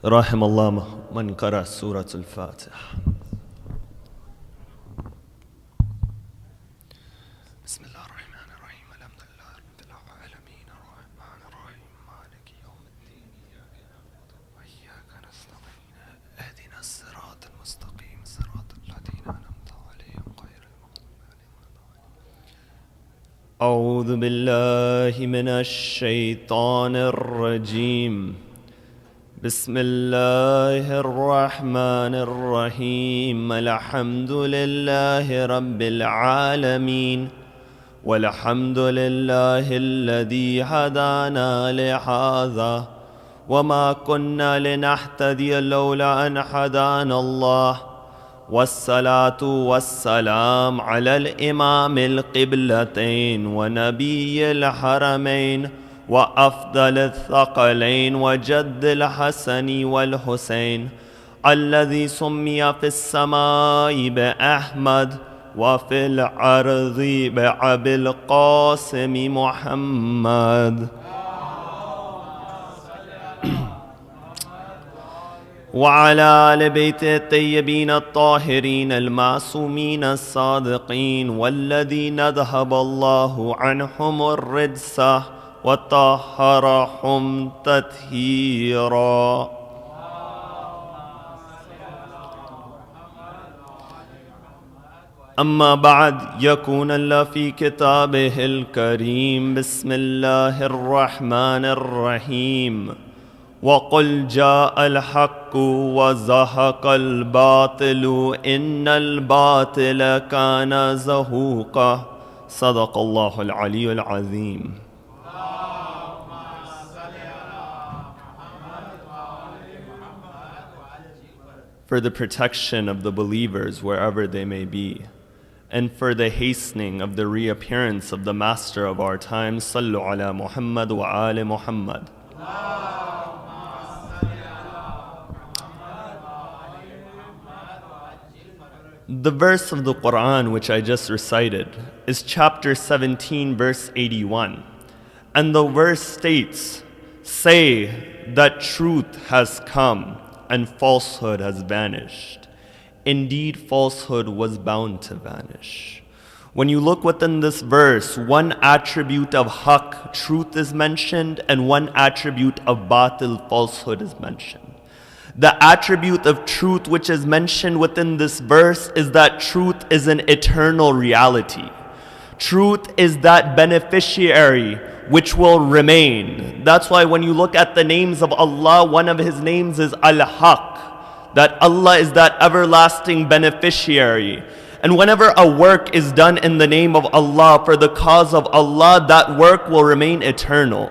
رحم الله من قرأ سورة الفاتحة. بسم الله الرحمن الرحيم الحمد لله رب العالمين الرحمن الرحيم مالك يوم الدين إياك نعبد وإياك نستعين اهدنا الصراط المستقيم صراط الذين أنعمت عليهم غير المغضوب عليهم ولا الضالين. أعوذ بالله من الشيطان الرجيم. بسم الله الرحمن الرحيم الحمد لله رب العالمين والحمد لله الذي هدانا لهذا وما كنا لنهتدي لولا أن هدانا الله والصلاة والسلام على الإمام القبلتين ونبي الحرمين وأفضل الثقلين وجد الحسن والحسين الذي سمي في السماء بأحمد وفي الأرض بأبي القاسم محمد وعلى آل بيته الطيبين الطاهرين المعصومين الصادقين والذين ذهب الله عنهم الرجس وطهرهم تطهيرا. أما بعد، يكون الله في كتابه الكريم بسم الله الرحمن الرحيم وقل جاء الحق وزهق الباطل إن الباطل كان زهوقا. صدق الله العلي العظيم. For the protection of the believers wherever they may be, and for the hastening of the reappearance of the Master of our time, Sallu ala Muhammad wa ali Muhammad. The verse of the Quran which I just recited is chapter 17, verse 81. And the verse states, "Say that truth has come and falsehood has vanished. Indeed, falsehood was bound to vanish." When you look within this verse, one attribute of haqq, truth, is mentioned, and one attribute of batil, falsehood, is mentioned. The attribute of truth which is mentioned within this verse is that truth is an eternal reality. Truth is that beneficiary which will remain. That's why when you look at the names of Allah, one of His names is Al-Haq, that Allah is that everlasting beneficiary. And whenever a work is done in the name of Allah, for the cause of Allah, that work will remain eternal.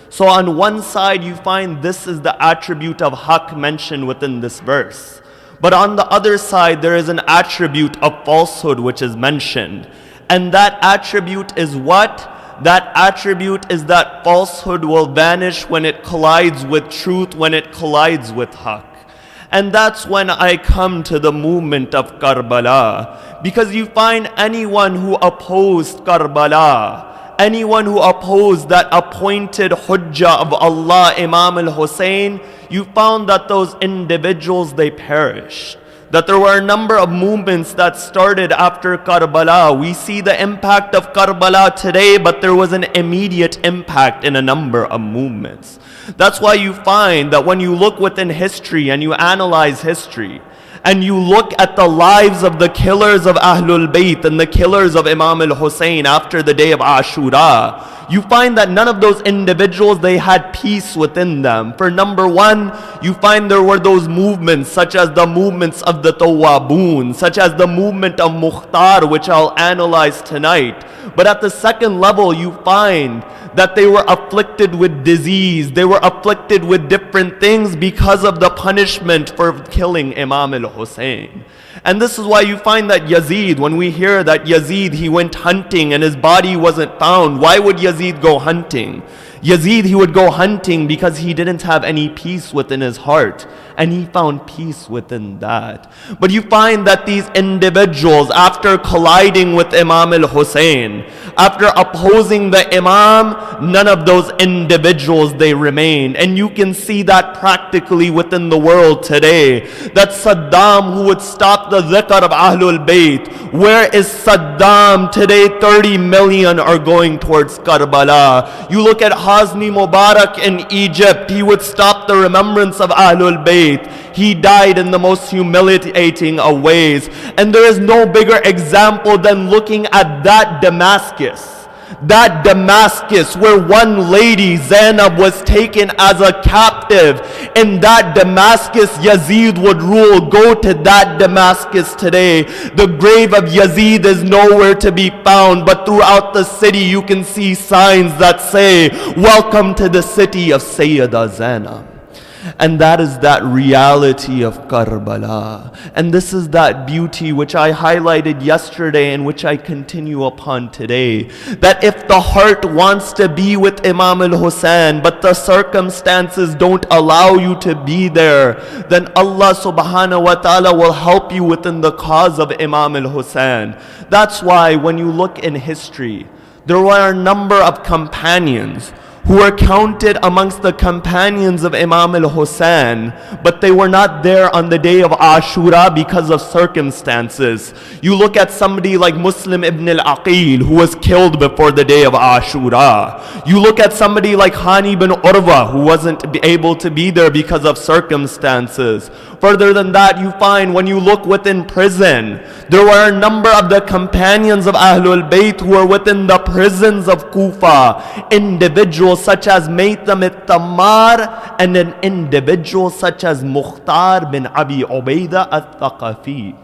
So on one side you find this is the attribute of haqq mentioned within this verse. But on the other side there is an attribute of falsehood which is mentioned. And that attribute is what? That attribute is that falsehood will vanish when it collides with truth, when it collides with haqq. And that's when I come to the movement of Karbala. Because you find anyone who opposed Karbala, anyone who opposed that appointed hujjah of Allah, Imam al-Hussein, you found that those individuals, they perished. That there were a number of movements that started after Karbala. We see the impact of Karbala today, but there was an immediate impact in a number of movements. That's why you find that when you look within history and you analyze history, and you look at the lives of the killers of Ahlul Bayt and the killers of Imam al-Hussein after the day of Ashura, you find that none of those individuals, they had peace within them. For number one, you find there were those movements such as the movements of the Tawwabun, such as the movement of Mukhtar, which I'll analyze tonight. But at the second level, you find that they were afflicted with disease, they were afflicted with different things because of the punishment for killing Imam al-Hussein. And this is why you find that Yazid, when we hear that Yazid, he went hunting and his body wasn't found, why would Yazid go hunting? Yazid, he would go hunting because he didn't have any peace within his heart, and he found peace within that. But you find that these individuals, after colliding with Imam al-Hussein, after opposing the Imam, none of those individuals, they remained. And you can see that practically within the world today, that Saddam, who would stop the dhikr of Ahlul Bayt, where is Saddam today? 30 million are going towards Karbala. You look at Hosni Mubarak in Egypt, he would stop the remembrance of Ahlul Bayt. He died in the most humiliating of ways. And there is no bigger example than looking at that Damascus. That Damascus where one lady, Zainab, was taken as a captive. In that Damascus, Yazid would rule. Go to that Damascus today. The grave of Yazid is nowhere to be found, but throughout the city you can see signs that say, welcome to the city of Sayyida Zainab. And that is that reality of Karbala. And this is that beauty which I highlighted yesterday and which I continue upon today. That if the heart wants to be with Imam al-Hussein, but the circumstances don't allow you to be there, then Allah subhanahu wa ta'ala will help you within the cause of Imam al-Hussein. That's why when you look in history, there were a number of companions who were counted amongst the companions of Imam al-Hussein, but they were not there on the day of Ashura because of circumstances. You look at somebody like Muslim ibn al-Aqil, who was killed before the day of Ashura. You look at somebody like Hani bin Urwa, who wasn't able to be there because of circumstances. Further than that, you find when you look within prison, there were a number of the companions of Ahlul Bayt who were within the prisons of Kufa. Individuals such as Maytham al-Tammar and an individual such as Mukhtar bin Abi Ubaidah al-Thaqafi.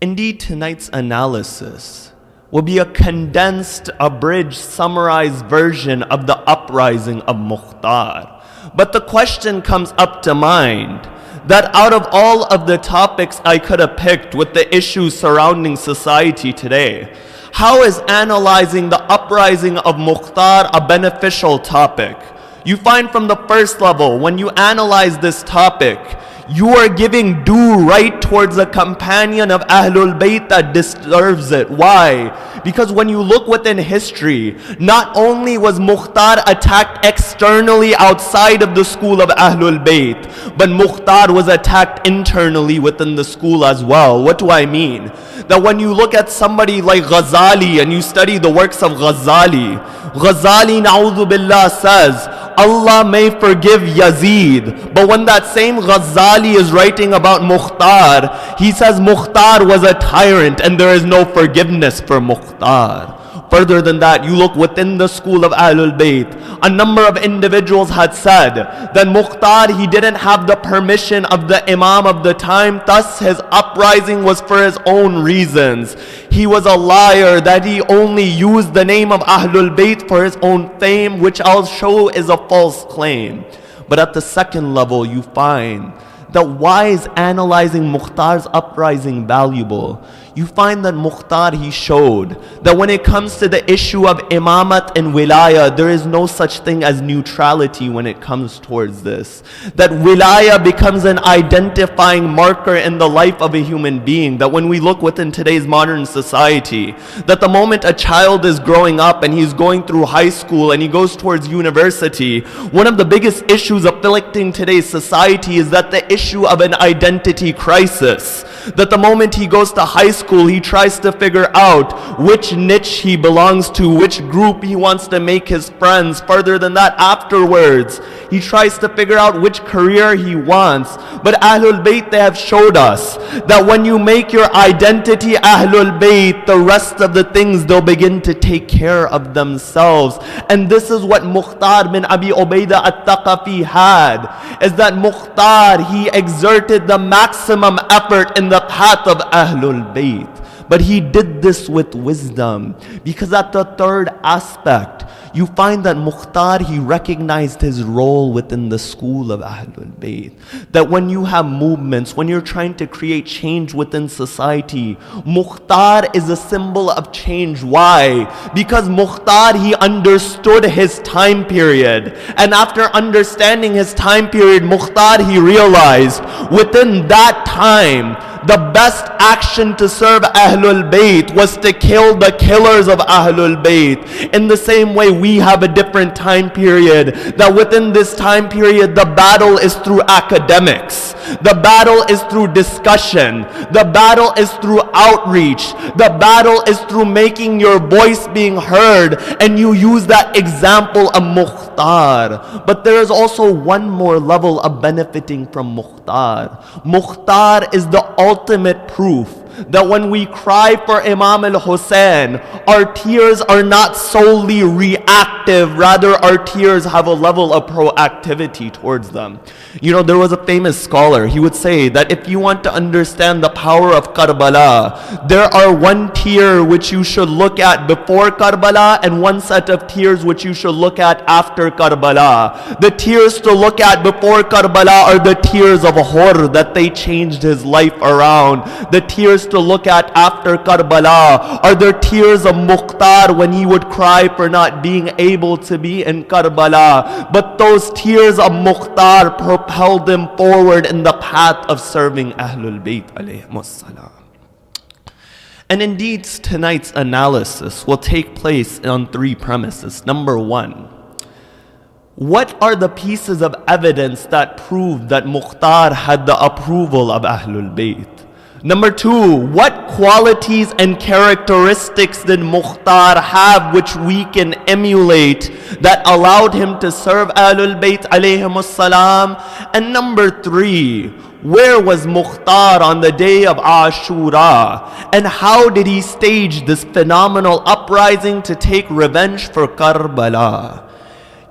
Indeed, tonight's analysis will be a condensed, abridged, summarized version of the uprising of Mukhtar. But the question comes up to mind that out of all of the topics I could have picked with the issues surrounding society today, how is analyzing the uprising of Mukhtar a beneficial topic? You find from the first level, when you analyze this topic, you are giving due right towards a companion of Ahlul Bayt that deserves it. Why? Because when you look within history, not only was Mukhtar attacked externally outside of the school of Ahlul Bayt, but Mukhtar was attacked internally within the school as well. What do I mean? That when you look at somebody like Ghazali and you study the works of Ghazali, na'udhu billah, says, Allah may forgive Yazid. But when that same Ghazali is writing about Mukhtar, he says Mukhtar was a tyrant and there is no forgiveness for Mukhtar. Further than that, you look within the school of Ahlul Bayt. A number of individuals had said that Mukhtar, he didn't have the permission of the Imam of the time, thus his uprising was for his own reasons. He was a liar, that he only used the name of Ahlul Bayt for his own fame, which I'll show is a false claim. But at the second level, you find that why is analyzing Mukhtar's uprising valuable? You find that Mukhtar, he showed that when it comes to the issue of imamat and wilaya, there is no such thing as neutrality when it comes towards this. That wilaya becomes an identifying marker in the life of a human being. That when we look within today's modern society, that the moment a child is growing up and he's going through high school and he goes towards university, one of the biggest issues afflicting today's society is that the issue of an identity crisis. That the moment he goes to high school, he tries to figure out which niche he belongs to, which group he wants to make his friends. Further than that, afterwards, he tries to figure out which career he wants. But Ahlul Bayt, they have showed us that when you make your identity Ahlul Bayt, the rest of the things, they'll begin to take care of themselves. And this is what Mukhtar bin Abi Ubaidah al-Thaqafi had, is that Mukhtar, he exerted the maximum effort in the path of Ahlul Bayt. But he did this with wisdom, because at the third aspect, you find that Mukhtar, he recognized his role within the school of Ahlul Bayt. That when you have movements, when you're trying to create change within society, Mukhtar is a symbol of change. Why? Because Mukhtar, he understood his time period. And after understanding his time period, Mukhtar, he realized within that time, the best action to serve Ahlul Bayt was to kill the killers of Ahlul Bayt. In the same way, we have a different time period, that within this time period, the battle is through academics. The battle is through discussion. The battle is through outreach. The battle is through making your voice being heard. And you use that example of Mukhtar. But there is also one more level of benefiting from Mukhtar. Mukhtar is the ultimate proof that when we cry for Imam al-Hussein, our tears are not solely reactive, rather our tears have a level of proactivity towards them. You know, there was a famous scholar, he would say that if you want to understand the power of Karbala, there are one tear which you should look at before Karbala and one set of tears which you should look at after Karbala. The tears to look at before Karbala are the tears of Hur, that they changed his life around. The tears to look at after Karbala are the tears of Mukhtar when he would cry for not being able to be in Karbala. But those tears of Mukhtar propelled him forward in the path of serving Ahlul Bayt alayhimus salam. And indeed, tonight's analysis will take place on three premises. Number one, what are the pieces of evidence that prove that Mukhtar had the approval of Ahlul Bayt? Number two, what qualities and characteristics did Mukhtar have which we can emulate that allowed him to serve Ahlul Bayt alayhimus salam? And number three, where was Mukhtar on the day of Ashura? And how did he stage this phenomenal uprising to take revenge for Karbala?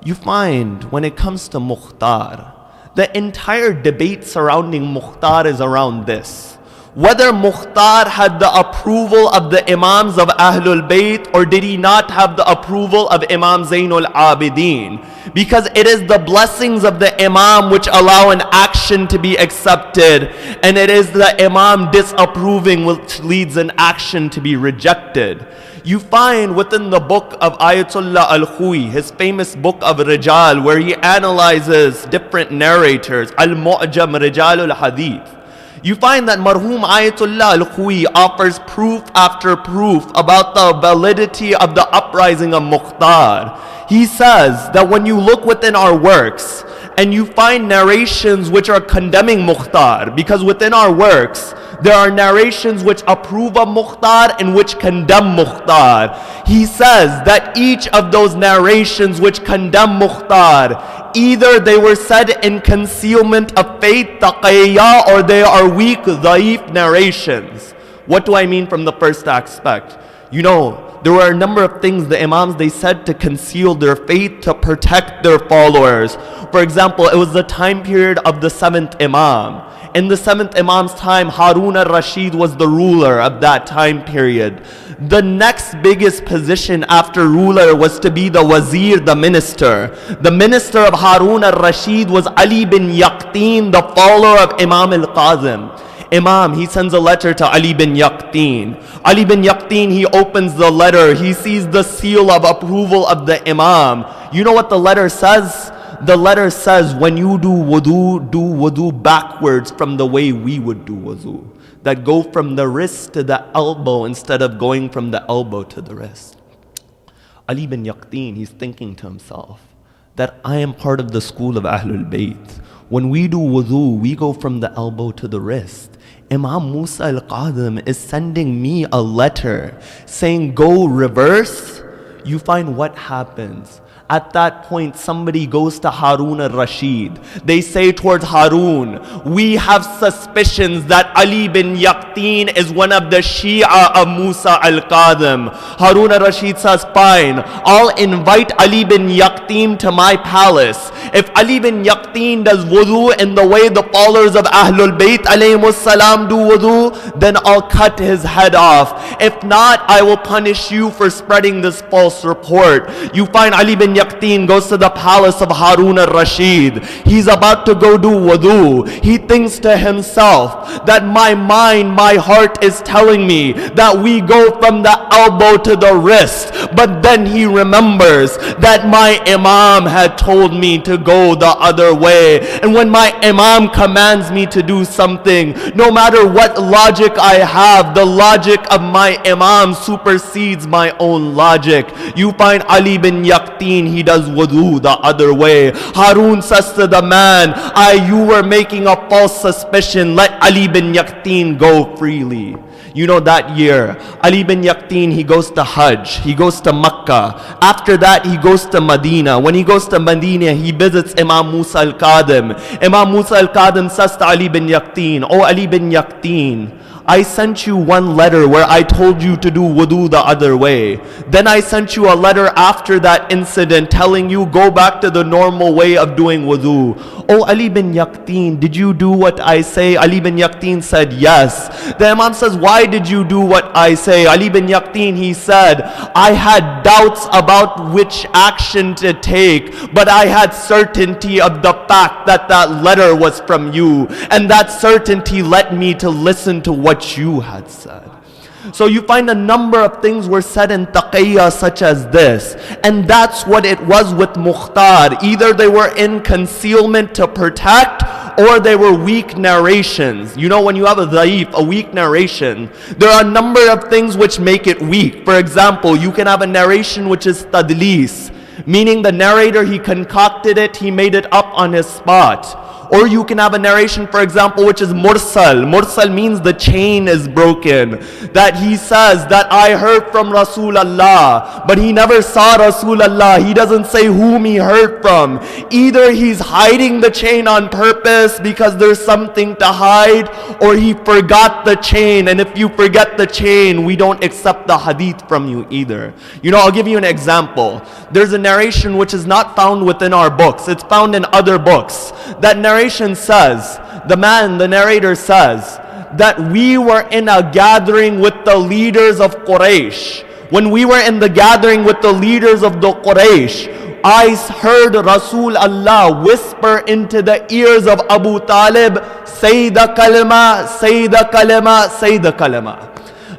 You find when it comes to Mukhtar, the entire debate surrounding Mukhtar is around this: whether Mukhtar had the approval of the Imams of Ahlul Bayt or did he not have the approval of Imam Zainul Abidin. Because it is the blessings of the Imam which allow an action to be accepted, and it is the Imam disapproving which leads an action to be rejected. You find within the book of Ayatollah Al-Khuy, his famous book of Rijal, where he analyzes different narrators, Al-Mu'jam Rijal al-Hadith, you find that Marhum Ayatollah Al-Khuy offers proof after proof about the validity of the uprising of Mukhtar. He says that when you look within our works and you find narrations which are condemning Mukhtar, because within our works there are narrations which approve of Mukhtar and which condemn Mukhtar. He says that each of those narrations which condemn Mukhtar, either they were said in concealment of faith, taqiyya, or they are weak, dhaif narrations. What do I mean from the first aspect? You know, there were a number of things the Imams, they said to conceal their faith, to protect their followers. For example, it was the time period of the 7th Imam. In the 7th Imam's time, Harun al-Rashid was the ruler of that time period. The next biggest position after ruler was to be the wazir, the minister. The minister of Harun al-Rashid was Ali bin Yaqtin, the follower of Imam al-Qazim. Imam, he sends a letter to Ali bin Yaqtin. Ali bin Yaqtin, he opens the letter. He sees the seal of approval of the Imam. You know what the letter says? The letter says, when you do wudu backwards from the way we would do wudu. That go from the wrist to the elbow instead of going from the elbow to the wrist. Ali bin Yaqtin, he's thinking to himself that I am part of the school of Ahlul Bayt. When we do wudu, we go from the elbow to the wrist. Imam Musa al-Qadhim is sending me a letter saying go reverse. You find what happens. At that point, somebody goes to Harun al-Rashid. They say towards Harun, we have suspicions that Ali bin Yaqtin is one of the Shia of Musa al-Qadhim. Harun al-Rashid says, fine, I'll invite Ali bin Yaqtin to my palace. If Ali bin Yaqteen does wudu in the way the followers of Ahlul Bayt alayhimus salam do wudu, then I'll cut his head off. If not, I will punish you for spreading this false report. You find Ali bin Yaqteen goes to the palace of Harun al-Rashid. He's about to go do wudu. He thinks to himself that my mind, my heart is telling me that we go from the elbow to the wrist. But then he remembers that my Imam had told me to go the other way. And when my Imam commands me to do something, no matter what logic I have, the logic of my Imam supersedes my own logic. You find Ali bin Yaqteen, he does wudu the other way. Harun says to the man, you were making a false suspicion. Let Ali bin Yaqteen go freely. You know, that year, Ali bin Yaqteen, he goes to Hajj, he goes to Makkah. After that, he goes to Medina. When he goes to Medina, he visits Imam Musa al-Kadhim. Imam Musa al-Kadhim says to Ali bin Yaqteen, "Oh Ali bin Yaqteen, I sent you one letter where I told you to do wudu the other way. Then I sent you a letter after that incident telling you go back to the normal way of doing wudu. Oh Ali bin Yaqteen, did you do what I say?" Ali bin Yaqteen said, "Yes." The Imam says, "Why did you do what I say?" Ali bin Yaqteen, he said, "I had doubts about which action to take, but I had certainty of the fact that that letter was from you, and that certainty led me to listen to what you had said." So you find a number of things were said in taqiyya such as this. And that's what it was with Mukhtar. Either they were in concealment to protect, or they were weak narrations. You know, when you have a dhaif, a weak narration, there are a number of things which make it weak. For example, you can have a narration which is tadlis, meaning the narrator, he concocted it, he made it up on his spot. Or you can have a narration, for example, which is mursal. Mursal means the chain is broken. That he says that I heard from Rasulullah, but he never saw Rasulullah. He doesn't say whom he heard from. Either he's hiding the chain on purpose because there's something to hide, or he forgot the chain. And if you forget the chain, we don't accept the hadith from you either. You know, I'll give you an example. There's a narration which is not found within our books. It's found in other books. That narration says, the narrator says, that we were in a gathering with the leaders of Quraysh. When we were in the gathering with the leaders of the Quraysh, I heard Rasul Allah whisper into the ears of Abu Talib, "Say the kalima, say the kalima, say the kalima."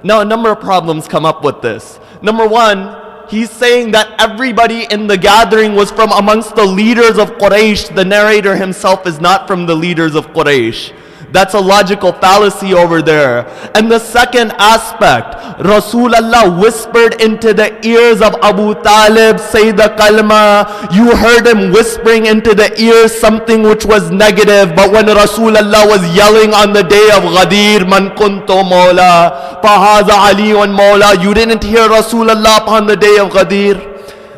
Now a number of problems come up with this. Number one, he's saying that everybody in the gathering was from amongst the leaders of Quraysh. The narrator himself is not from the leaders of Quraysh. That's a logical fallacy over there. And the second aspect, Rasulullah whispered into the ears of Abu Talib, "Say the kalma." You heard him whispering into the ears something which was negative. But when Rasulullah was yelling on the day of Ghadir, "Man kuntu mawla, fahaza aliyun mawla," you didn't hear Rasulullah upon the day of Ghadir.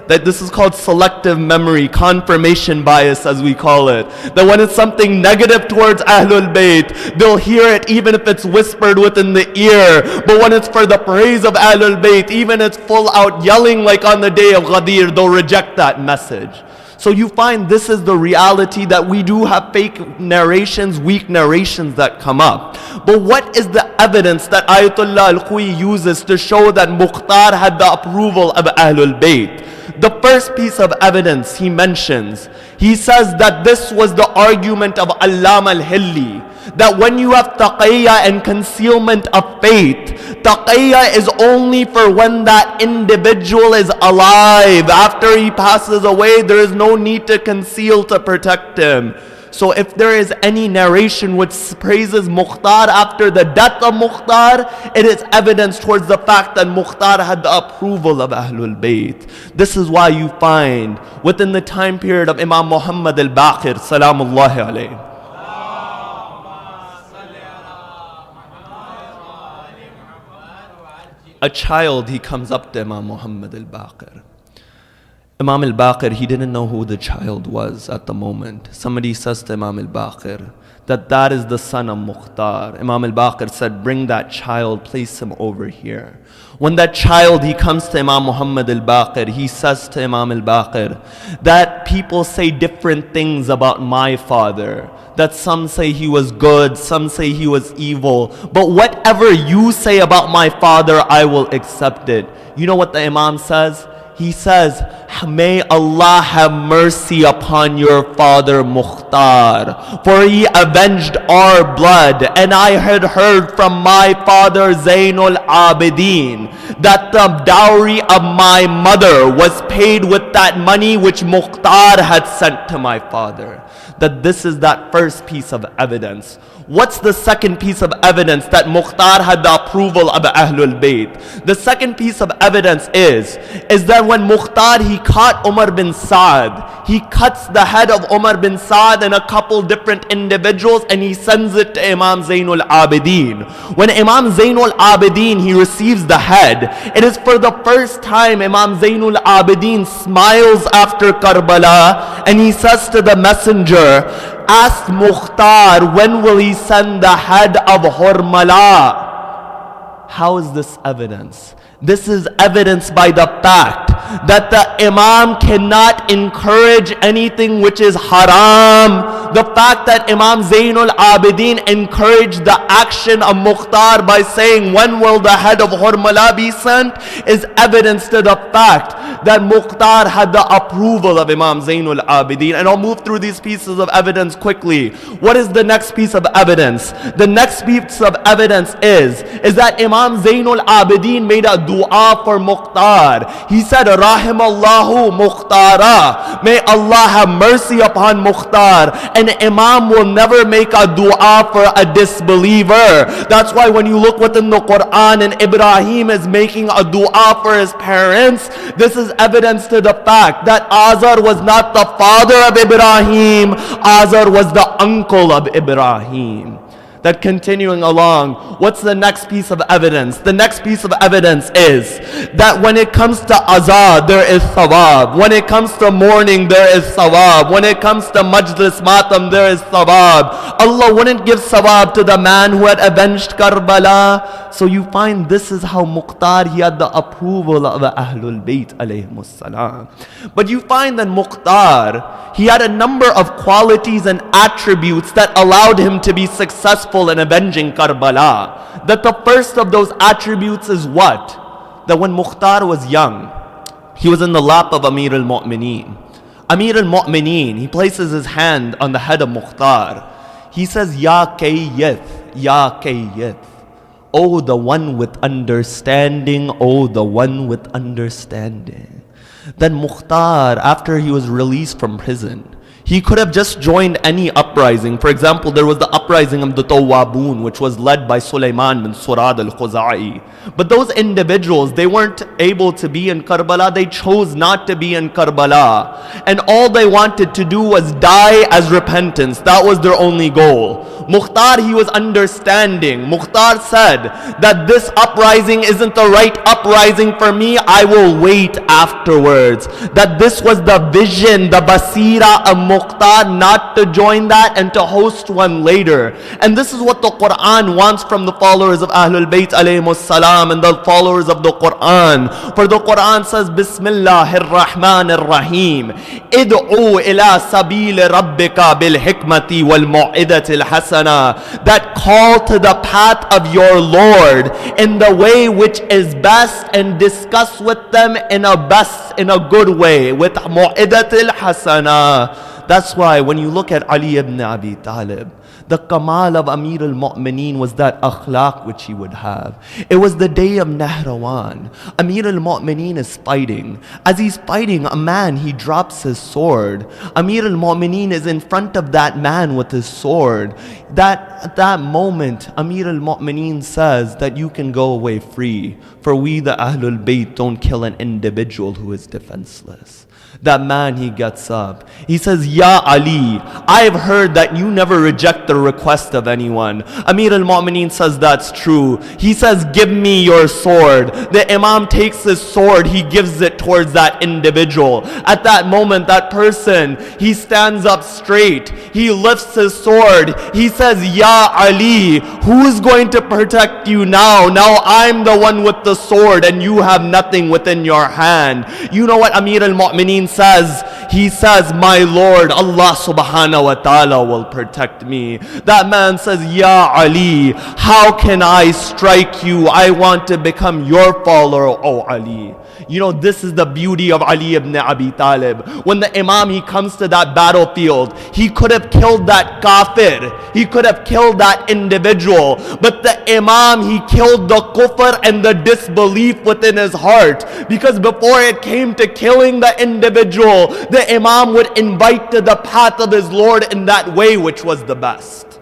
That this is called selective memory, confirmation bias as we call it. That when it's something negative towards Ahlul Bayt, they'll hear it even if it's whispered within the ear. But when it's for the praise of Ahlul Bayt, even it's full out yelling like on the day of Ghadir, they'll reject that message. So you find this is the reality, that we do have fake narrations, weak narrations that come up. But what is the evidence that Ayatollah Al-Khu'i uses to show that Mukhtar had the approval of Ahlul Bayt? The first piece of evidence he mentions, he says that this was the argument of Allama al-Hilli, that when you have taqiyya and concealment of faith, taqiyya is only for when that individual is alive. After he passes away, there is no need to conceal to protect him. So if there is any narration which praises Mukhtar after the death of Mukhtar, it is evidence towards the fact that Mukhtar had the approval of Ahlul Bayt. This is why you find within the time period of Imam Muhammad al-Baqir, salamullahi alayhi, a child, he comes up to Imam Muhammad al-Baqir Imam al-Baqir, he didn't know who the child was at the moment. Somebody says to Imam al-Baqir that is the son of Mukhtar. Imam al-Baqir said, bring that child, place him over here. When that child, he comes to Imam Muhammad al-Baqir, he says to Imam al-Baqir that people say different things about my father. That some say he was good, some say he was evil. But whatever you say about my father, I will accept it. You know what the Imam says? He says, may Allah have mercy upon your father Mukhtar, for he avenged our blood. And I had heard from my father Zainul Abidin that the dowry of my mother was paid with that money which Mukhtar had sent to my father. That this is that first piece of evidence. What's the second piece of evidence that Mukhtar had the approval of Ahlul Bayt? The second piece of evidence is that when Mukhtar, he caught Umar bin Saad, he cuts the head of Umar bin Saad and a couple different individuals and he sends it to Imam Zainul Abidin. When Imam Zainul Abidin, he receives the head, it is for the first time Imam Zainul Abidin smiles after Karbala and he says to the messenger, ask Mukhtar, when will he send the head of Hurmala? How is this evidence? This is evidence by the fact that the Imam cannot encourage anything which is haram. The fact that Imam Zainul Abidin encouraged the action of Mukhtar by saying, when will the head of Hurmala be sent, is evidence to the fact that Mukhtar had the approval of Imam Zainul Abidin. And I'll move through these pieces of evidence quickly. What is the next piece of evidence? The next piece of evidence is that Imam Zainul Abidin made a dua for Mukhtar. He said, Rahimallahu Mukhtara. May Allah have mercy upon Mukhtar. An Imam will never make a dua for a disbeliever. That's why when you look within the Quran and Ibrahim is making a dua for his parents, this is evidence to the fact that Azar was not the father of Ibrahim, Azar was the uncle of Ibrahim. That continuing along, what's the next piece of evidence? The next piece of evidence is that when it comes to azad, there is thawab. When it comes to mourning, there is thawab. When it comes to majlis matam, there is thawab. Allah wouldn't give thawab to the man who had avenged Karbala. So you find this is how Mukhtar, he had the approval of Ahlul Bayt alayhimus salam. But you find that Mukhtar, he had a number of qualities and attributes that allowed him to be successful in avenging Karbala. That the first of those attributes is what? That when Mukhtar was young, he was in the lap of Amir al-Mu'mineen. Amir al-Mu'mineen, he places his hand on the head of Mukhtar. He says, Ya Kayyith, Ya Kayyith. Oh, the one with understanding, oh, the one with understanding. Then Mukhtar, after he was released from prison, he could have just joined any uprising. For example, there was the uprising of the Tawwabun, which was led by Sulaiman bin Surad al-Khuza'i. But those individuals, they weren't able to be in Karbala. They chose not to be in Karbala. And all they wanted to do was die as repentance. That was their only goal. Mukhtar, he was understanding. Mukhtar said that this uprising isn't the right uprising for me. I will wait afterwards. That this was the vision, the basira of Mukhtar, not to join that and to host one later. And this is what the Quran wants from the followers of Ahlul Bayt alayhimus salam and the followers of the Quran. For the Quran says, Bismillahir Rahmanir Rahim. Id'u ila sabil rabbika bil hikmati wal mu'idatil hasana. That call to the path of your Lord in the way which is best and discuss with them in a good way, with mu'idatil hasana. That's why when you look at Ali ibn Abi Talib, the kamal of Amir al-Mu'mineen was that akhlaq which he would have. It was the day of Nahrawan. Amir al-Mu'mineen is fighting. As he's fighting, a man, he drops his sword. Amir al-Mu'mineen is in front of that man with his sword. At that moment, Amir al-Mu'mineen says that you can go away free, for we the Ahlul Bayt don't kill an individual who is defenseless. That man, he gets up. He says, Ya Ali, I have heard that you never reject the request of anyone. Amir al-Mu'mineen says that's true. He says, give me your sword. The Imam takes his sword, he gives it towards that individual. At that moment, that person, he stands up straight. He lifts his sword. He says, Ya Ali, who is going to protect you now? Now I'm the one with the sword and you have nothing within your hand. You know what Amir al-Mu'mineen says? He says, my Lord, Allah subhanahu wa ta'ala will protect me. That man says, Ya Ali, how can I strike you? I want to become your follower, O Ali. You know, this is the beauty of Ali ibn Abi Talib. When the Imam, he comes to that battlefield, he could have killed that kafir. He could have killed that individual. But the Imam, he killed the kufr and the disbelief within his heart. Because before it came to killing the individual, the Imam would invite to the path of his Lord in that way which was the best.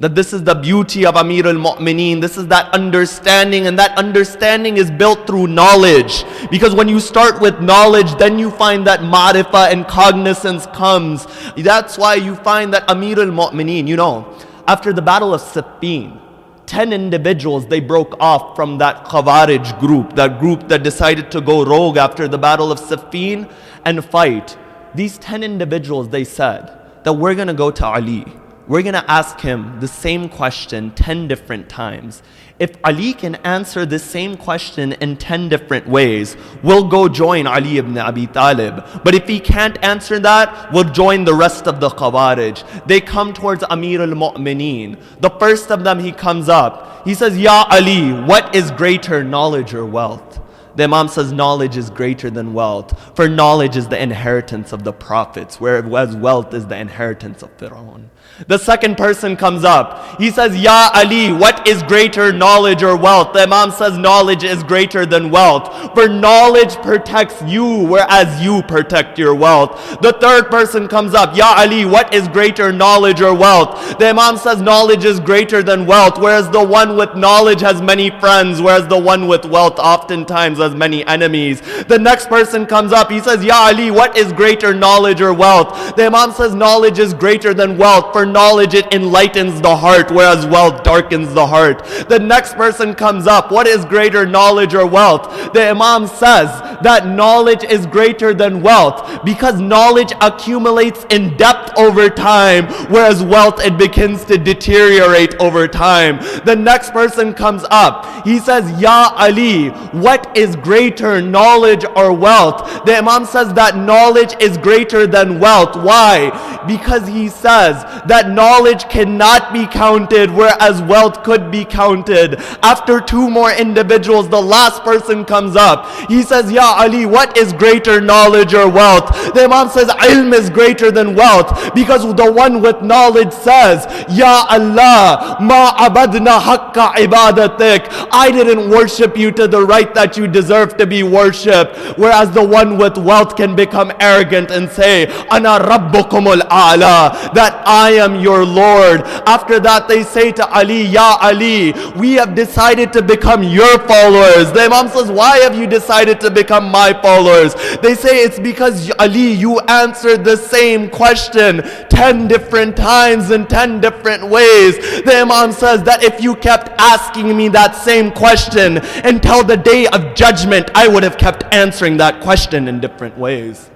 That this is the beauty of Amir al-Mu'mineen. This is that understanding, and that understanding is built through knowledge. Because when you start with knowledge, then you find that ma'rifah and cognizance comes. That's why you find that Amir al-Mu'mineen, you know, after the battle of Siffin, 10 individuals, they broke off from that Khawarij group, that group that decided to go rogue after the battle of Siffin and fight. These 10 individuals, they said that we're going to go to Ali. We're going to ask him the same question 10 different times. If Ali can answer the same question in 10 different ways, we'll go join Ali ibn Abi Talib. But if he can't answer that, we'll join the rest of the Khawarij. They come towards Amir al-Mu'mineen. The first of them, he comes up. He says, Ya Ali, what is greater, knowledge or wealth? The Imam says knowledge is greater than wealth. For knowledge is the inheritance of the prophets, whereas wealth is the inheritance of Fir'aun. The second person comes up. He says, Ya Ali, what is greater, knowledge or wealth? The Imam says knowledge is greater than wealth. For knowledge protects you, whereas you protect your wealth. The third person comes up. Ya Ali, what is greater, knowledge or wealth? The Imam says knowledge is greater than wealth, whereas the one with knowledge has many friends, whereas the one with wealth oftentimes has many enemies. The next person comes up. He says, Ya Ali, what is greater, knowledge or wealth? The Imam says knowledge is greater than wealth. For knowledge, it enlightens the heart, whereas wealth darkens the heart. The next person comes up. What is greater, knowledge or wealth? The Imam says that knowledge is greater than wealth because knowledge accumulates in depth over time, whereas wealth, it begins to deteriorate over time. The next person comes up. He says, Ya Ali, what is greater, knowledge or wealth? The Imam says that knowledge is greater than wealth. Why? Because he says that knowledge cannot be counted, whereas wealth could be counted. After two more individuals, the last person comes up. He says, Ya Ali, what is greater, knowledge or wealth? The Imam says ilm is greater than wealth because the one with knowledge says, Ya Allah, ma abadna haqqa ibadatik. I didn't worship you to the right that you deserve to be worshipped. Whereas the one with wealth can become arrogant and say, Ana rabbukumul a'la, that I am your Lord. After that, they say to Ali, Ya Ali, we have decided to become your followers. The Imam says, why have you decided to become my followers? They say it's because Ali, you answered the same question 10 different times in 10 different ways. The Imam says that if you kept asking me that same question until the day of judgment, I would have kept answering that question in different ways.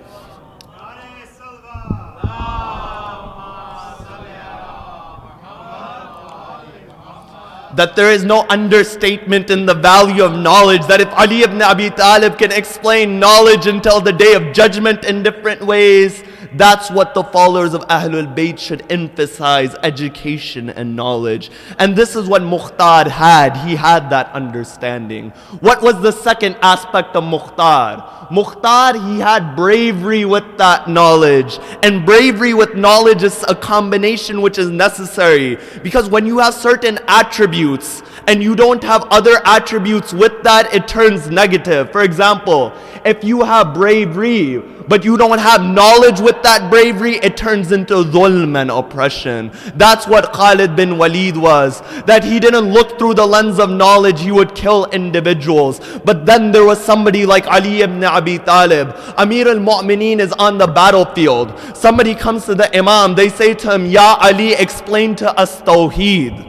That there is no understatement in the value of knowledge. That if Ali ibn Abi Talib can explain knowledge until the day of judgment in different ways, that's what the followers of Ahlul Bayt should emphasize, education and knowledge. And this is what Mukhtar had. He had that understanding. What was the second aspect of Mukhtar? Mukhtar, he had bravery with that knowledge. And bravery with knowledge is a combination which is necessary. Because when you have certain attributes and you don't have other attributes with that, it turns negative. For example, if you have bravery, but you don't have knowledge with with that bravery, it turns into dhulm and oppression. That's what Khalid bin Walid was. That he didn't look through the lens of knowledge, he would kill individuals. But then there was somebody like Ali ibn Abi Talib. Amir al-Mu'mineen is on the battlefield. Somebody comes to the Imam, they say to him, Ya Ali, explain to us Tawheed.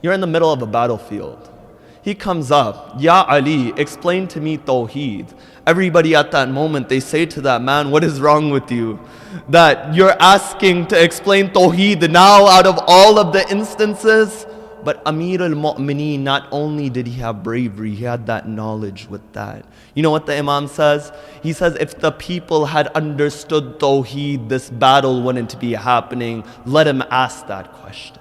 You're in the middle of a battlefield. He comes up, Ya Ali, explain to me Tawheed. Everybody at that moment, they say to that man, what is wrong with you? That you're asking to explain Tawheed now out of all of the instances? But Amir al-Mu'mineen, not only did he have bravery, he had that knowledge with that. You know what the Imam says? He says, if the people had understood Tawheed, this battle wouldn't be happening. Let him ask that question.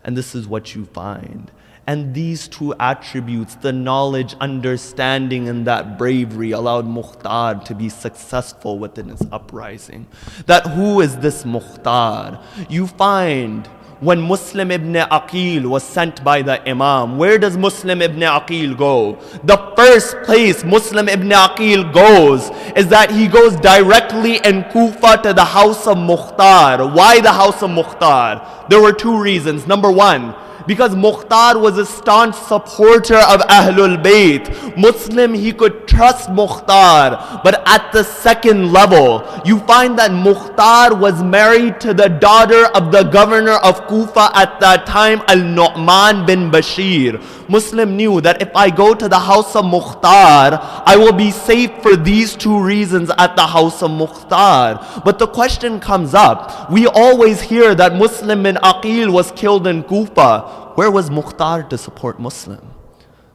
And this is what you find. And these two attributes, the knowledge, understanding, and that bravery, allowed Mukhtar to be successful within his uprising. That who is this Mukhtar? You find when Muslim ibn Aqil was sent by the Imam, where does Muslim ibn Aqil go? The first place Muslim ibn Aqil goes is that he goes directly in Kufa to the house of Mukhtar. Why the house of Mukhtar? There were two reasons. Number one, because Mukhtar was a staunch supporter of Ahlul Bayt. Muslim, he could trust Mukhtar. But at the second level, you find that Mukhtar was married to the daughter of the governor of Kufa at that time, Al-Nu'man bin Bashir. Muslim knew that if I go to the house of Mukhtar, I will be safe for these two reasons at the house of Mukhtar. But the question comes up, we always hear that Muslim bin Aqil was killed in Kufa. Where was Mukhtar to support Muslim?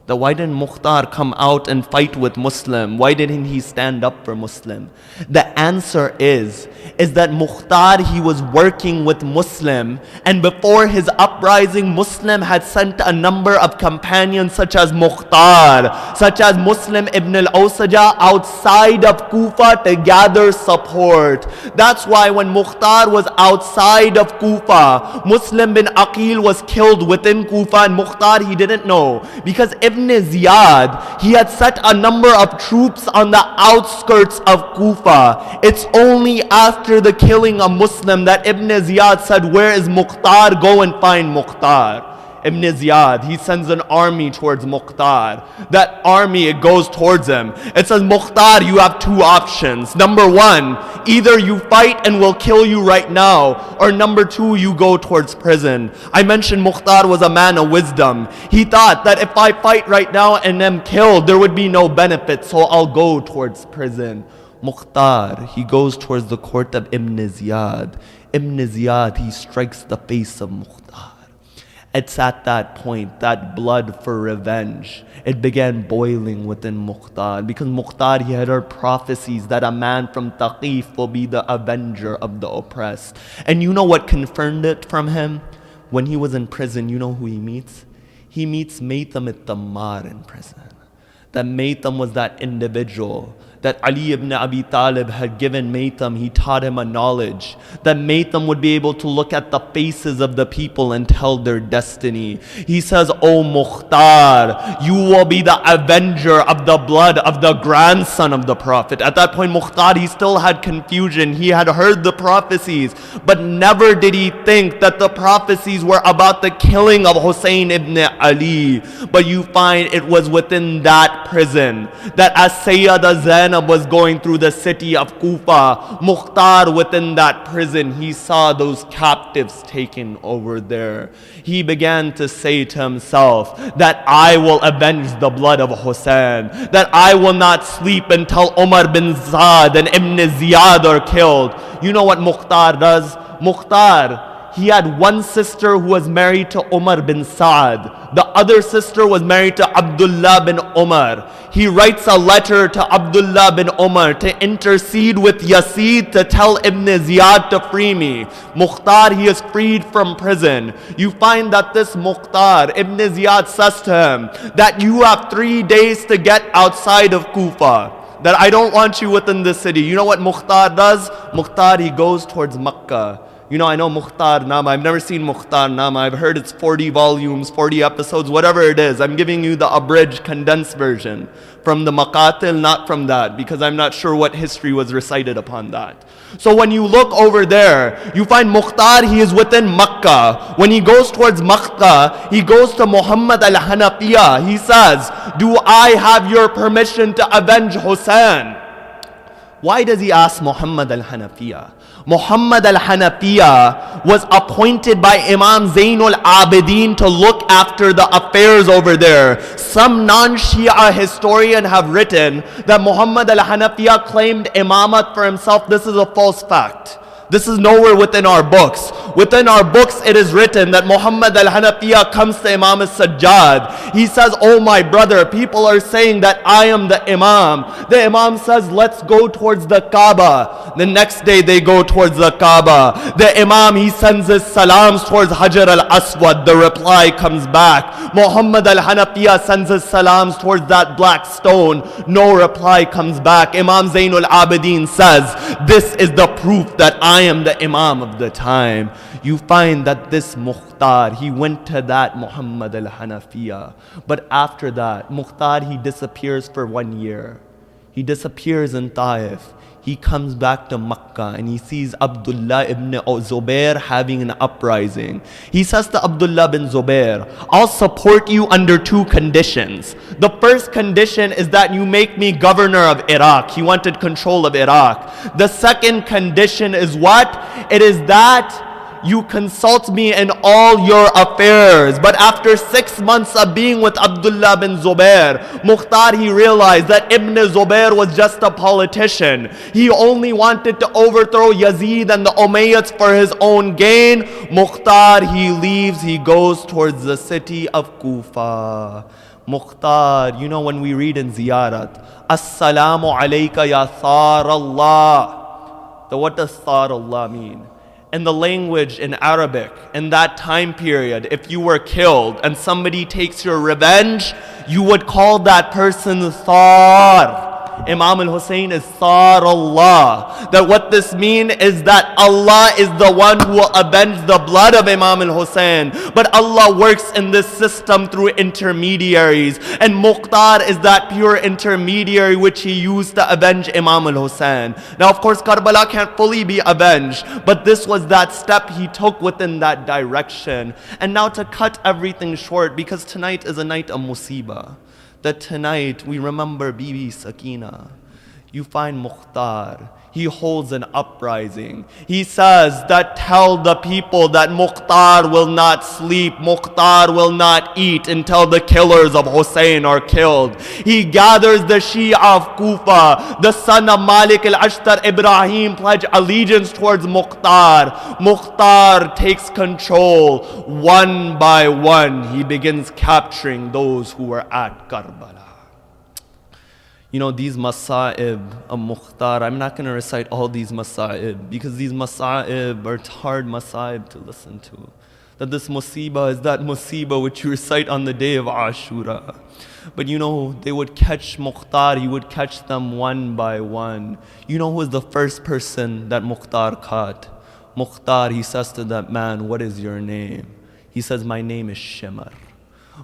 That why didn't Mukhtar come out and fight with Muslim? Why didn't he stand up for Muslim? The answer is that Mukhtar, he was working with Muslim, and before his uprising, Muslim had sent a number of companions such as Mukhtar, such as Muslim ibn al-Awsaja outside of Kufa to gather support. That's why when Mukhtar was outside of Kufa, Muslim bin Aqil was killed within Kufa, and Mukhtar, he didn't know, because Ibn Ziyad, he had set a number of troops on the outskirts of Kufa. It's only after the killing of Muslim that Ibn Ziyad said, where is Mukhtar? Go and find Mukhtar. Ibn Ziyad, he sends an army towards Mukhtar. That army, it goes towards him. It says, Mukhtar, you have two options. Number one, either you fight and we'll kill you right now, or number two, you go towards prison. I mentioned Mukhtar was a man of wisdom. He thought that if I fight right now and am killed, there would be no benefit, so I'll go towards prison. Mukhtar, he goes towards the court of Ibn Ziyad. Ibn Ziyad, he strikes the face of Mukhtar. It's at that point, that blood for revenge, it began boiling within Mukhtar, because Mukhtar, he had heard prophecies that a man from Taqif will be the avenger of the oppressed. And you know what confirmed it from him? When he was in prison, you know who he meets? He meets Maytham al-Tammar in prison. That Maytham was that individual that Ali ibn Abi Talib had given Maytham. He taught him a knowledge that Maytham would be able to look at the faces of the people and tell their destiny. He says, O Mukhtar, you will be the avenger of the blood of the grandson of the Prophet. At that point, Mukhtar, he still had confusion. He had heard the prophecies, but never did he think that the prophecies were about the killing of Hussein ibn Ali. But you find it was within that prison that as Sayyida Zainab was going through the city of Kufa, Mukhtar within that prison, he saw those captives taken over there. He began to say to himself that I will avenge the blood of Hussein, that I will not sleep until Umar bin Saad and Ibn Ziyad are killed. You know what Mukhtar does? Mukhtar, he had one sister who was married to Umar bin Saad. The other sister was married to Abdullah bin Umar. He writes a letter to Abdullah bin Umar to intercede with Yazid to tell Ibn Ziyad to free me. Mukhtar, he is freed from prison. You find that this Mukhtar, Ibn Ziyad says to him that you have 3 days to get outside of Kufa, that I don't want you within the city. You know what Mukhtar does? Mukhtar, he goes towards Makkah. You know, I know Mukhtar Nama. I've never seen Mukhtar Nama. I've heard it's 40 volumes, 40 episodes, whatever it is. I'm giving you the abridged, condensed version from the Maqatil, not from that, because I'm not sure what history was recited upon that. So when you look over there, you find Mukhtar, he is within Makkah. When he goes towards Makkah, he goes to Muhammad al-Hanafiya. He says, do I have your permission to avenge Hussein? Why does he ask Muhammad al-Hanafiya? Muhammad al-Hanafiya was appointed by Imam Zainul Abidin to look after the affairs over there. Some non-Shia historian have written that Muhammad al-Hanafiya claimed imamat for himself. This is a false fact. This is nowhere within our books. Within our books it is written that Muhammad al-Hanafiya comes to Imam al-Sajjad. He says, oh my brother, people are saying that I am the Imam. The Imam says, let's go towards the Kaaba. The next day they go towards the Kaaba. The Imam, he sends his salams towards Hajar al-Aswad. The reply comes back. Muhammad al-Hanafiya sends his salams towards that black stone. No reply comes back. Imam Zainul Abidin says, this is the proof that I am the Imam of the time. You find that this Mukhtar, he went to that Muhammad al-Hanafiya. But after that, Mukhtar, he disappears for 1 year. He disappears in Taif. He comes back to Makkah and he sees Abdullah ibn Zubair having an uprising. He says to Abdullah bin Zubair, I'll support you under 2 conditions. The first condition is that you make me governor of Iraq. He wanted control of Iraq. The second condition is what? It is that you consult me in all your affairs. But after 6 months of being with Abdullah bin Zubair, Mukhtar, he realized that Ibn Zubair was just a politician. He only wanted to overthrow Yazid and the Umayyads for his own gain. Mukhtar, he leaves, he goes towards the city of Kufa. Mukhtar, you know when we read in Ziyarat, Assalamu alayka ya Thar Allah. So what does Thar Allah mean? In the language in Arabic, in that time period, if you were killed and somebody takes your revenge, you would call that person Thar. Imam al-Hussein is Thar Allah. That what this means is that Allah is the one who will avenge the blood of Imam al-Hussein. But Allah works in this system through intermediaries. And Mukhtar is that pure intermediary which he used to avenge Imam al-Hussein. Now of course Karbala can't fully be avenged, but this was that step he took within that direction. And now to cut everything short, because tonight is a night of musibah, that tonight we remember Bibi Sakina. You find Mukhtar, he holds an uprising. He says that tell the people that Mukhtar will not sleep, Mukhtar will not eat until the killers of Hussein are killed. He gathers the Shia of Kufa. The son of Malik al-Ashtar, Ibrahim, pledge allegiance towards Mukhtar. Mukhtar takes control. One by one, he begins capturing those who were at Karbala. You know, these masa'ib of Mukhtar, I'm not going to recite all these masa'ib, because these masa'ib are hard masa'ib to listen to. That this musibah is that musibah which you recite on the day of Ashura. But you know, they would catch Mukhtar, he would catch them one by one. You know who was the first person that Mukhtar caught? Mukhtar, he says to that man, what is your name? He says, my name is Shimar.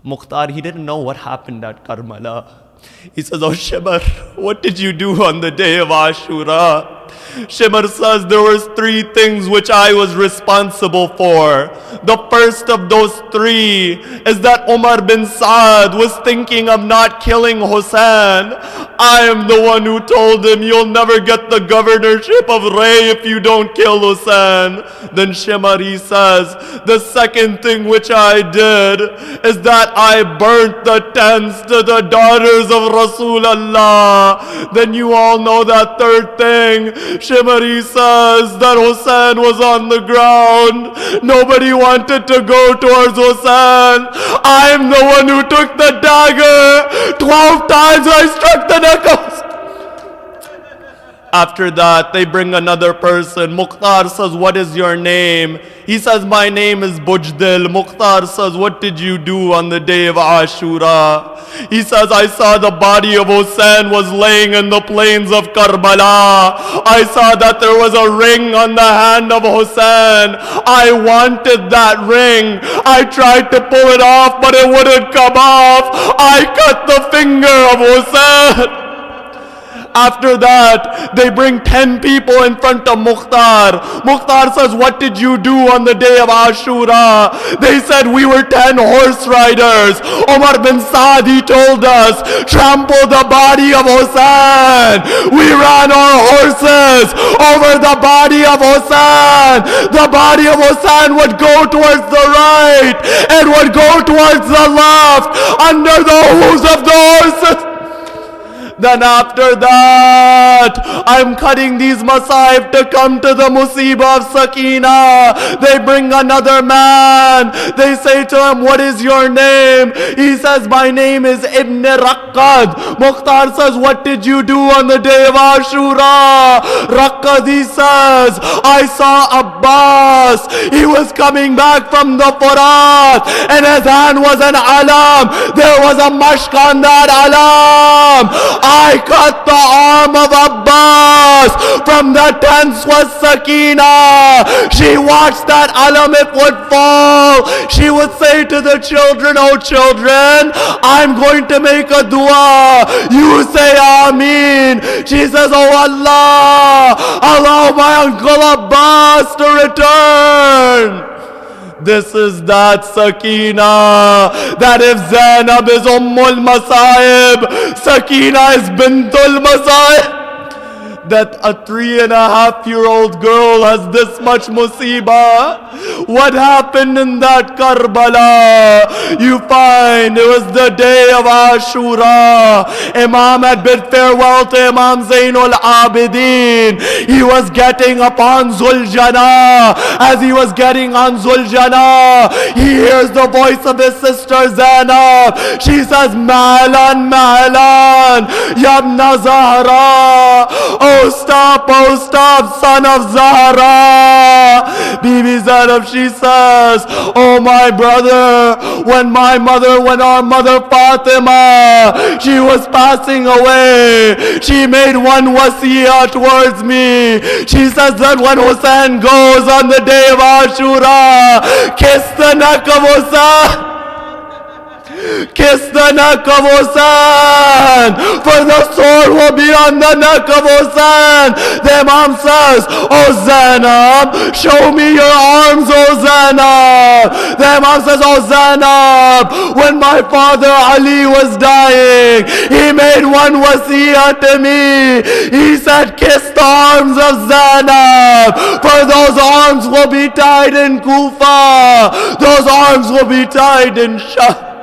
Mukhtar, he didn't know what happened at Karbala. He says, oh Shimar, what did you do on the day of Ashura? Shimar says, there was 3 things which I was responsible for. The first of those 3 is that Umar bin Saad was thinking of not killing Hussein. I am the one who told him, you'll never get the governorship of Ray if you don't kill Hussein. Then Shimar, he says, the second thing which I did is that I burnt the tents to the daughters of Rasulullah. Then you all know that third thing. Shimari says that Hussein was on the ground. Nobody wanted to go towards Hussein. I am the one who took the dagger. 12 times I struck the neck of After that, they bring another person. Mukhtar says, what is your name? He says, my name is Bujdil. Mukhtar says, what did you do on the day of Ashura? He says, I saw the body of Hussein was laying in the plains of Karbala. I saw that there was a ring on the hand of Hussein. I wanted that ring. I tried to pull it off, but it wouldn't come off. I cut the finger of Hussein. After that, they bring 10 people in front of Mukhtar. Mukhtar says, what did you do on the day of Ashura? They said, we were 10 horse riders. Umar bin Saad, he told us, trample the body of Hussein. We ran our horses over the body of Hussein. The body of Hussein would go towards the right and would go towards the left under the hooves of the horses. Then after that, I'm cutting these masaib to come to the musibah of Sakina. They bring another man. They say to him, what is your name? He says, my name is Ibn Raqqad. Mukhtar says, what did you do on the day of Ashura? Raqqad, he says, I saw Abbas. He was coming back from the Furat, and his hand was an alam. There was a mashk on that alam. I cut the arm of Abbas. From the tents was Sakina. She watched that alam, it would fall. She would say to the children, oh children, I'm going to make a dua. You say Ameen. She says, oh Allah, allow my uncle Abbas to return. This is that Sakina, that if Zainab is Ummul Masaib, Sakina is Bintul Masaib. That a 3.5-year-old girl has this much musibah. What happened in that Karbala? You find it was the day of Ashura. Imam had bid farewell to Imam Zainul Abidin. He was getting upon Zuljana. As he was getting on Zuljana, he hears the voice of his sister Zainab. She says, Mahlan, Mahlan, Yabna Zahra. Oh stop, son of Zahra. Bibi Zainab, she says, oh my brother, when our mother Fatima, she was passing away, she made one wasiyah towards me. She says that when Hussein goes on the day of Ashura, kiss the neck of Hussein. Kiss the neck of Hussein, for the sword will be on the neck of Hussein. The Imam says, oh Zainab, show me your arms, oh Zainab. The Imam says, oh Zainab, when my father Ali was dying, he made one wasiyah to me. He said, kiss the arms of Zainab, for those arms will be tied in Kufa. Those arms will be tied in Shah.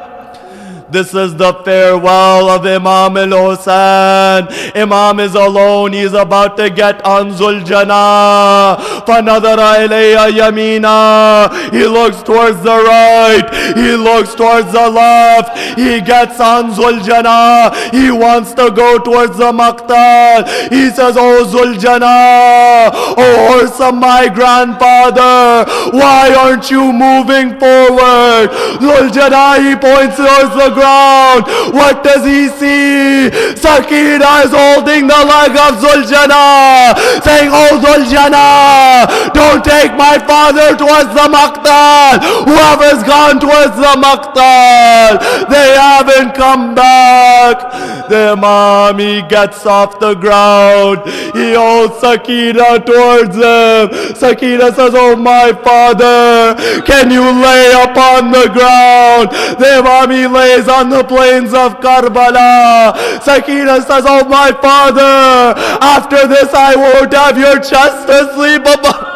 This is the farewell of Imam al-Hussein. Imam is alone. He is about to get on Zuljana. فَنَظَرَ إِلَيْهَ يَمِينًا. He looks towards the right. He looks towards the left. He gets on Zuljana. He wants to go towards the Maqtal. He says, oh Zuljana, oh horse of my grandfather, why aren't you moving forward? Zuljana, he points towards the ground. What does he see? Sakina is holding the leg of Zuljana, saying, oh Zuljana, don't take my father towards the Maqtal. Whoever's gone towards the Maqtal, they haven't come back. The Imam, he gets off the ground. He holds Sakina towards him. Sakina says, oh my father, can you lay upon the ground? The Imam, he lays on the plains of Karbala. Sakina says, oh my father, after this I won't have your chest to sleep upon.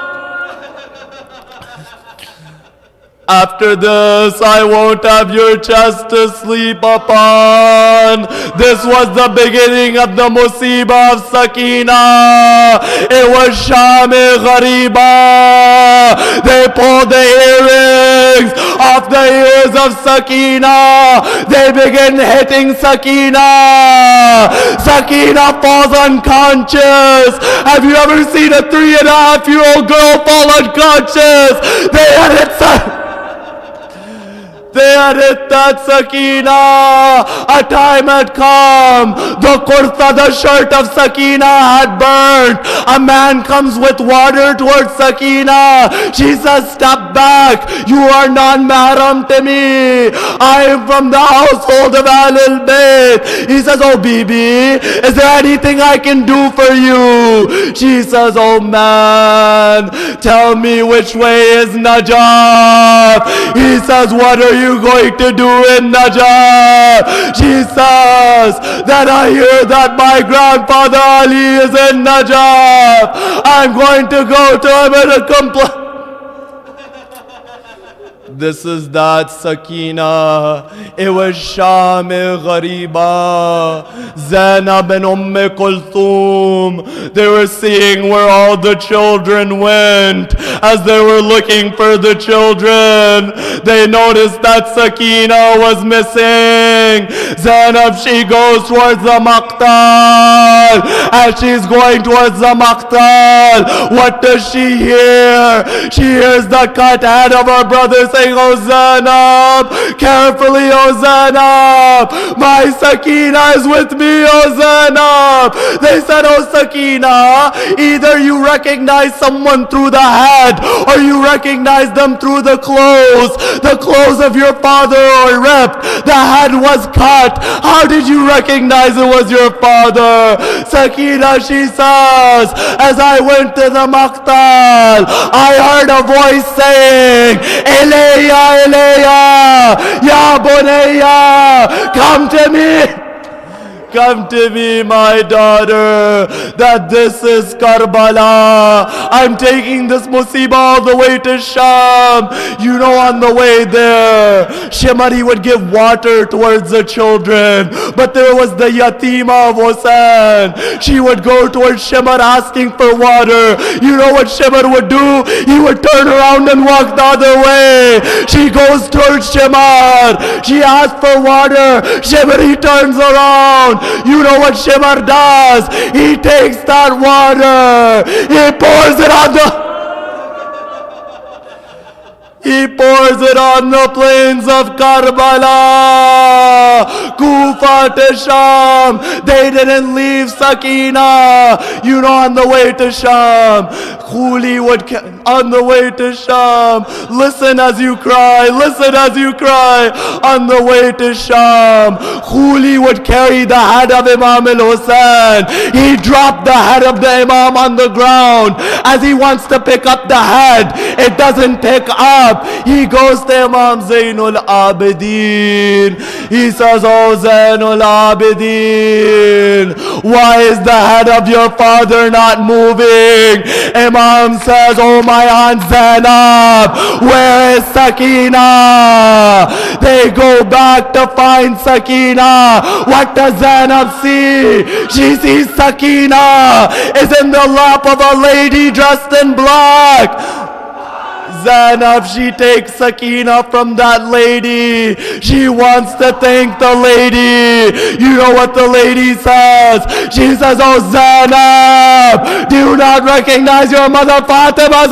After this, I won't have your chest to sleep upon. This was the beginning of the musibah of Sakina. It was Sham-e Ghariba. They pulled the earrings off the ears of Sakina. They begin hitting Sakina. Sakina falls unconscious. Have you ever seen a 3.5-year-old girl fall unconscious? They had it. They had hit that Sakina. A time had come. The kurta, the shirt of Sakina had burned. A man comes with water towards Sakina. She says, step back. You are not mahram to me. I am from the household of Ahlul Bayt. He says, oh Bibi, is there anything I can do for you? She says, oh man, tell me which way is Najaf. He says, what are you going to do in Najaf? She says that I hear that my grandfather Ali is in Najaf. I'm going to go to him and complain. This is that Sakina. It was Sham-e Ghariba, Zainab and Kulthum. They were seeing where all the children went. As they were looking for the children, they noticed that Sakina was missing. Zainab, she goes towards the Maqtal. As she's going towards the Maqtal, what does she hear? She hears the cut head of her brother saying, oh Zainab, carefully, oh Zainab, my Sakina is with me, oh Zainab. They said, oh Sakina, either you recognize someone through the head or you recognize them through the clothes. The clothes of your father are ripped. The head was cut. How did you recognize it was your father? Sakina, she says, as I went to the Maqtal, I heard a voice saying, Ilayya, Ilayya, Ya Bunayya, come to me. Come to me, my daughter, that this is Karbala. I'm taking this musibah all the way to Sham. You know, on the way there, Shimari would give water towards the children. But there was the yatima of Hussein. She would go towards Shimar asking for water. You know what Shimar would do? He would turn around and walk the other way. She goes towards Shimar. She asks for water. Shimari turns around. You know what Shimar does? He takes that water. He pours it on the plains of Karbala. Kufa to Sham. They didn't leave Sakina. You know, on the way to Sham, Khuli would, on the way to Sham, listen as you cry, listen as you cry. On the way to Sham, Khuli would carry the head of Imam al-Hussein. He dropped the head of the Imam on the ground. As he wants to pick up the head, it doesn't pick up. He goes to Imam Zainul Abidin. He says, oh Zainul Abidin, why is the head of your father not moving? Imam says, oh my aunt Zainab, where is Sakina? They go back to find Sakina. What does Zainab see? She sees Sakina is in the lap of a lady dressed in black. Zainab, she takes Sakina from that lady. She wants to thank the lady. You know what the lady says? She says, oh Zainab, do you not recognize your mother Fatima?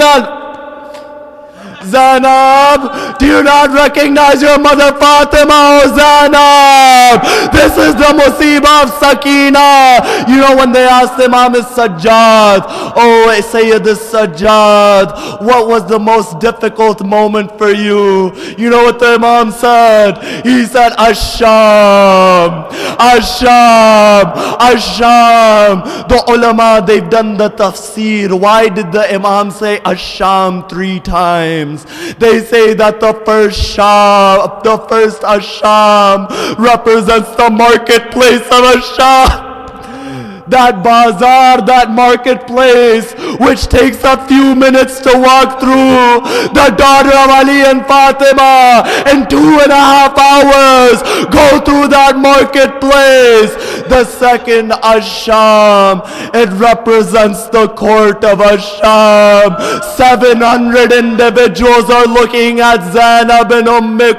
Zainab, do you not recognize your mother Fatima? Oh Zainab, this is the musibah of Sakina. You know, when they asked Imam Sajjad, oh Sayyid Sajjad, what was the most difficult moment for you? You know what the Imam said? He said, Ash-Sham, Ash-Sham, Ash-Sham. The ulama, they've done the tafsir. Why did the Imam say Ash-Sham 3 times? They say that the first Sham, the first Asham represents the marketplace of Asham. that bazaar, that marketplace, which takes a few minutes to walk through, the daughter of Ali and Fatima, in 2.5 hours, go through that marketplace. The second Asham, it represents the court of Asham. 700 individuals are looking at Zainab and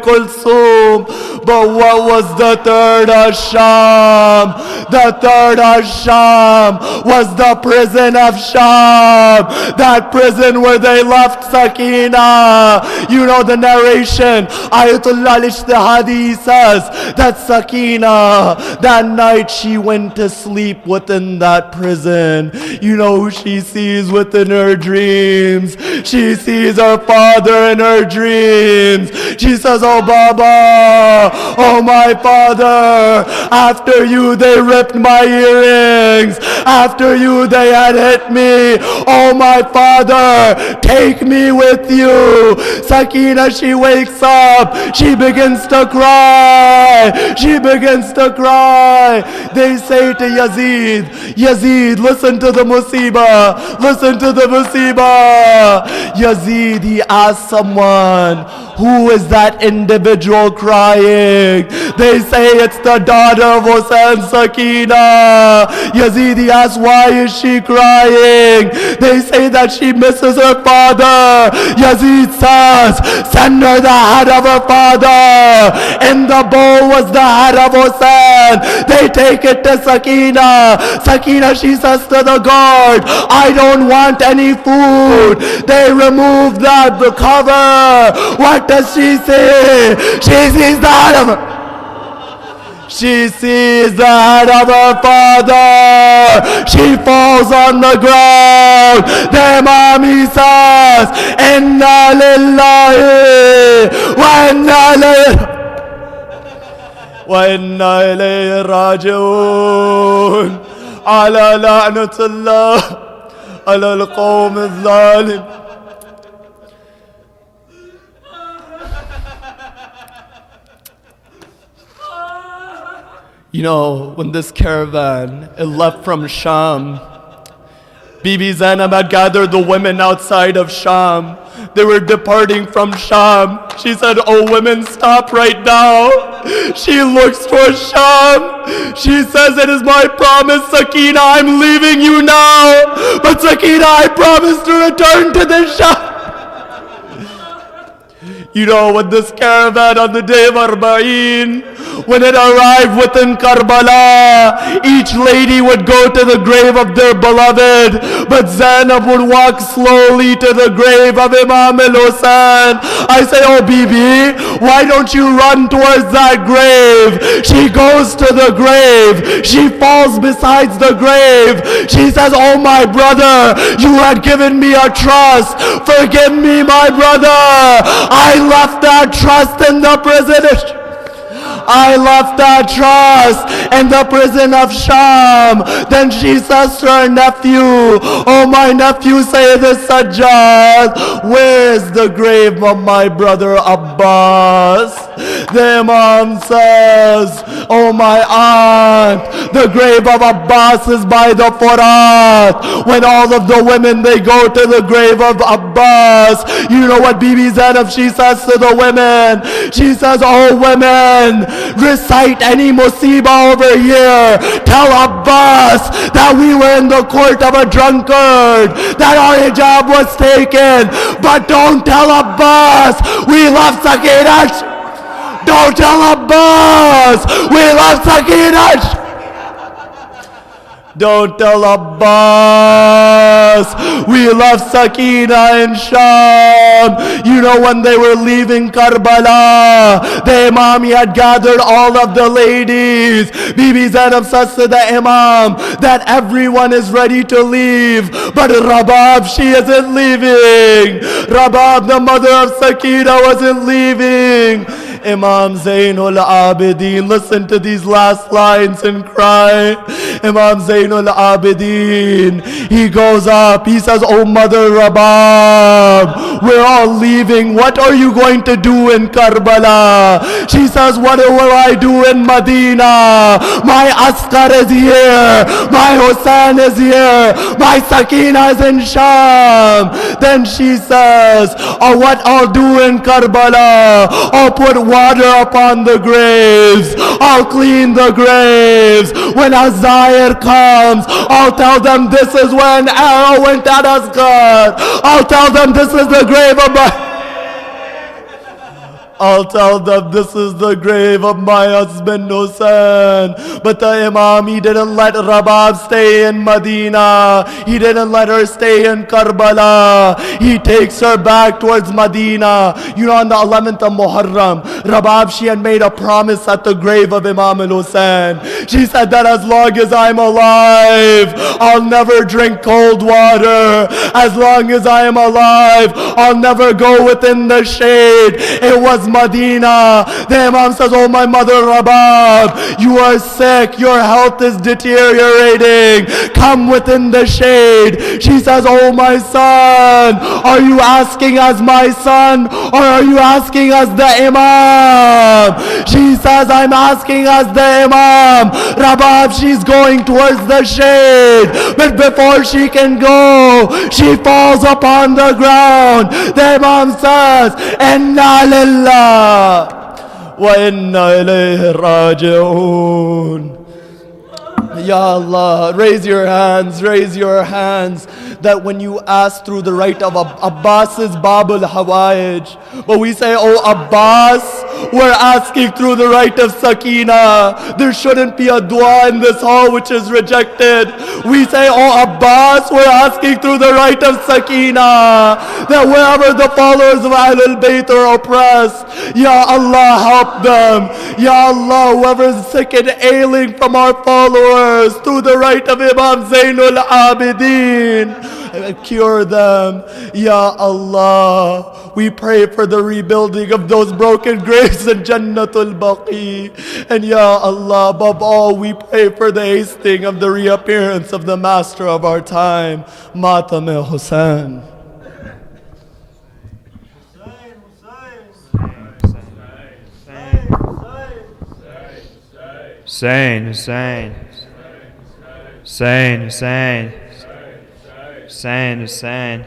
Kulthum. But what was the third Asham? The third Asham was the prison of Sham. That prison where they left Sakina. You know the narration. Ayatollah al-Ijtihadi says that Sakina, that night she went to sleep within that prison. You know who she sees within her dreams? She sees her father in her dreams. She says, oh Baba, oh my father, after you they ripped my earrings. After you they had hit me. Oh my father, take me with you. Sakina, she wakes up. She begins to cry. She begins to cry. They say to Yazid, Yazid, listen to the musibah. Listen to the musibah. Yazid, he asked someone, who is that individual crying? They say it's the daughter of Hussein, Sakina. Yazid, he asks, why is she crying? They say that she misses her father. Yazid says, send her the head of her father. In the bowl was the head of Hussein. They take it to Sakina. Sakina, she says to the guard, I don't want any food. They remove the cover. What does she see? She sees the head of her. She sees the head of her father. She falls on the ground. The Imam, he says, Inna lillahi wa inna ilayhi raji'un. Ala la'natullah ala al-qawm al-zalim. You know, when this caravan, it left from Sham, Bibi Zainab had gathered the women outside of Sham. They were departing from Sham. She said, oh women, stop right now. She looks towards Sham. She says, it is my promise, Sakina, I'm leaving you now. But Sakina, I promise to return to the Sham. You know, when this caravan on the day of Arba'in, when it arrived within Karbala, each lady would go to the grave of their beloved, but Zainab would walk slowly to the grave of Imam al-Hussein. I say, oh Bibi, why don't you run towards that grave? She goes to the grave. She falls beside the grave. She says, oh my brother, you had given me a trust. Forgive me, my brother. I left that trust in the prison. I left that trust in the prison of Sham. Then she says to her nephew, oh my nephew, say this, Sajjad, where is the grave of my brother Abbas? The Imam says, oh my aunt, the grave of Abbas is by the Furat. When all of the women, they go to the grave of Abbas, you know what Bibi Zainab, she says to the women? She says, oh women, recite any musibah over here. Tell Abbas that we were in the court of a drunkard, that our hijab was taken. But don't tell Abbas we love Sakina. Don't tell Abbas we love Sakina. Don't tell Abbas we love Sakina in Sham. You know, when they were leaving Karbala, the Imam, he had gathered all of the ladies. Bibi Zainab says to the Imam that everyone is ready to leave, but Rabab, she isn't leaving. Rabab, the mother of Sakina, wasn't leaving. Imam Zainul Abidin, listen to these last lines and cry. Imam Zainul Abidin, he goes up, he says, "Oh Mother Rabab, we're all leaving. What are you going to do in Karbala?" She says, "What will I do in Medina? My Askar is here, my Hussein is here, my Sakina is in Sham." Then she says, "Oh, what I'll do in Karbala, I'll put water upon the graves, I'll clean the graves. When Azair comes, I'll tell them this is where an arrow went at Asghar. I'll tell them this is the grave of my..." I'll tell them this is the grave of my husband Hussein. But the Imam, he didn't let Rabab stay in Medina. He didn't let her stay in Karbala. He takes her back towards Medina. You know, on the 11th of Muharram, Rabab, she had made a promise at the grave of Imam al-Hussein. She said that as long as I'm alive, I'll never drink cold water. As long as I am alive, I'll never go within the shade. It was Medina. The Imam says, "Oh my mother Rabab, you are sick, your health is deteriorating. Come within the shade." She says, "Oh my son, are you asking as my son or are you asking as the Imam?" She says, "I'm asking as the Imam." Rabab, she's going towards the shade, but before she can go, she falls upon the ground. The Imam says, "Inna lillah wa inna ilayhi raji'un." Ya Allah, raise your hands, raise your hands. That when you ask through the right of Abbas's Babul Hawaij, but we say, "Oh Abbas, we're asking through the right of Sakina." There shouldn't be a dua in this hall which is rejected. We say, "Oh Abbas, we're asking through the right of Sakina." That wherever the followers of Ahlul Bayt are oppressed, Ya Allah, help them. Ya Allah, whoever is sick and ailing from our followers, through the right of Imam Zainul Abidin, cure them. Ya Allah, we pray for the rebuilding of those broken graves in Jannatul Baqi. And Ya Allah, above all, we pray for the hastening of the reappearance of the master of our time, Matam Hussain. Hussein, Hussein, Hussein, Hussein, Hussein, Hussein.